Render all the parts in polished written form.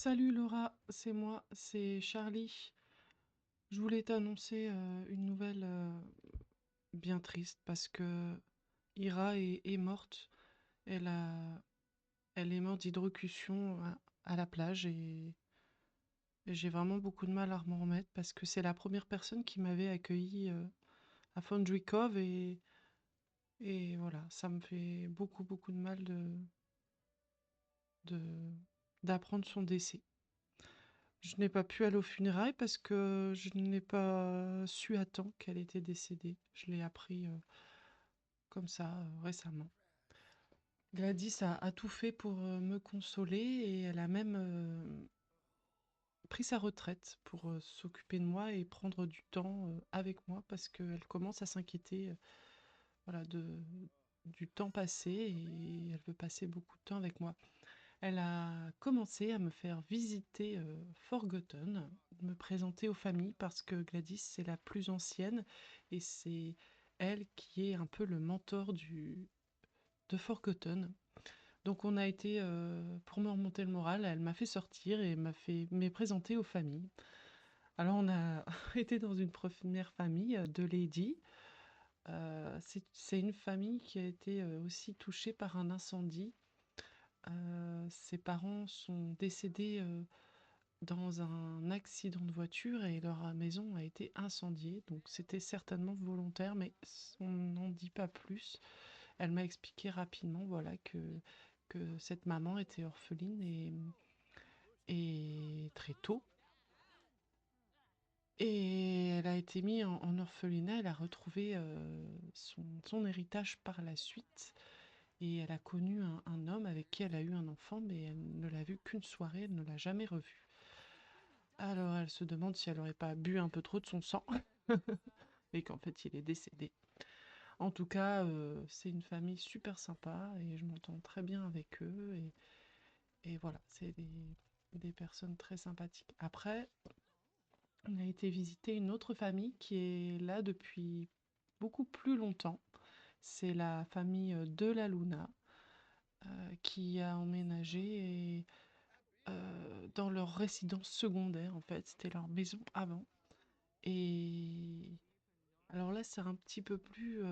Salut Laura, c'est moi, c'est Charlie. Je voulais t'annoncer une nouvelle bien triste parce que Ira est morte. Elle a, elle est morte d'hydrocution à la plage et j'ai vraiment beaucoup de mal à m'en remettre parce que c'est la première personne qui m'avait accueilli à Foundry Cove et voilà, ça me fait beaucoup de mal de, d'apprendre son décès. Je n'ai pas pu aller aux funérailles parce que je n'ai pas su à temps qu'elle était décédée. Je l'ai appris comme ça récemment. Gladys a tout fait pour me consoler et elle a même pris sa retraite pour s'occuper de moi et prendre du temps avec moi parce qu'elle commence à s'inquiéter voilà, du temps passé et elle veut passer beaucoup de temps avec moi. Elle a commencé à me faire visiter Forgotten, me présenter aux familles parce que Gladys, c'est la plus ancienne et c'est elle qui est un peu le mentor de Forgotten. Donc on a été, pour me remonter le moral, elle m'a fait sortir et m'est présentée aux familles. Alors on a été dans une première famille de Lady. C'est une famille qui a été aussi touchée par un incendie. Ses parents sont décédés dans un accident de voiture et leur maison a été incendiée. Donc c'était certainement volontaire, mais on n'en dit pas plus. Elle m'a expliqué rapidement voilà, que cette maman était orpheline et très tôt. Et elle a été mise en orphelinat, elle a retrouvé son héritage par la suite. Et elle a connu un homme avec qui elle a eu un enfant, mais elle ne l'a vu qu'une soirée, elle ne l'a jamais revu. Alors elle se demande si elle n'aurait pas bu un peu trop de son sang et qu'en fait il est décédé. En tout cas, c'est une famille super sympa et je m'entends très bien avec eux et voilà, c'est des personnes très sympathiques. Après, on a été visiter une autre famille qui est là depuis beaucoup plus longtemps. C'est la famille de la Luna qui a emménagé dans leur résidence secondaire en fait. C'était leur maison avant. Et alors là, c'est un petit peu plus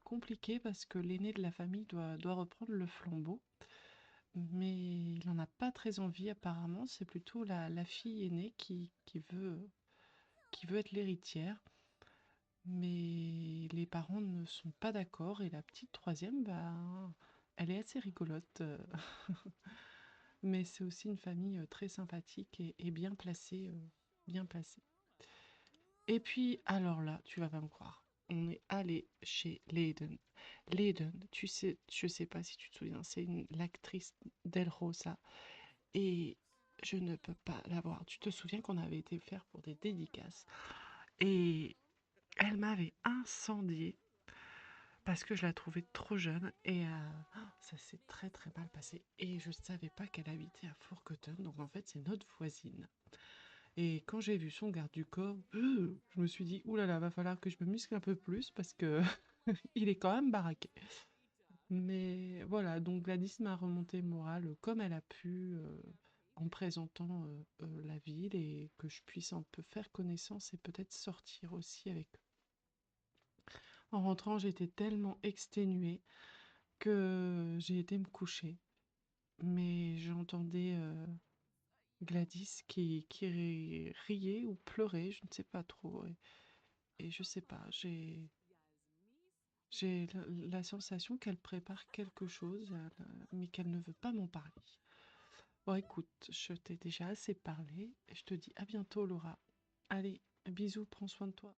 compliqué parce que l'aîné de la famille doit reprendre le flambeau. Mais il n'en a pas très envie apparemment. C'est plutôt la fille aînée qui veut être l'héritière. Mais les parents ne sont pas d'accord et la petite troisième, bah, elle est assez rigolote. Mais c'est aussi une famille très sympathique et bien placée, bien placée. Et puis, alors là, tu vas pas me croire. On est allé chez Leyden. Leyden, tu sais, je sais pas si tu te souviens, c'est l'actrice d'El Rosa. Et je ne peux pas la voir. Tu te souviens qu'on avait été faire pour des dédicaces. Et elle m'avait incendié parce que je la trouvais trop jeune. Et ça s'est très mal passé. Et je savais pas qu'elle habitait à Forgotten. Donc en fait, c'est notre voisine. Et quand j'ai vu son garde du corps, je me suis dit: «Ouh là là, va falloir que je me muscle un peu plus parce que il est quand même baraqué». Mais voilà, donc Gladys m'a remonté le moral comme elle a pu, en me présentant, la ville et que je puisse un peu faire connaissance et peut-être sortir aussi avec eux. En rentrant, j'étais tellement exténuée que j'ai été me coucher, mais j'entendais, Gladys qui riait ou pleurait, je ne sais pas trop et je sais pas, j'ai la sensation qu'elle prépare quelque chose, mais qu'elle ne veut pas m'en parler. Bon, écoute, je t'ai déjà assez parlé et je te dis à bientôt, Laura. Allez, bisous, prends soin de toi.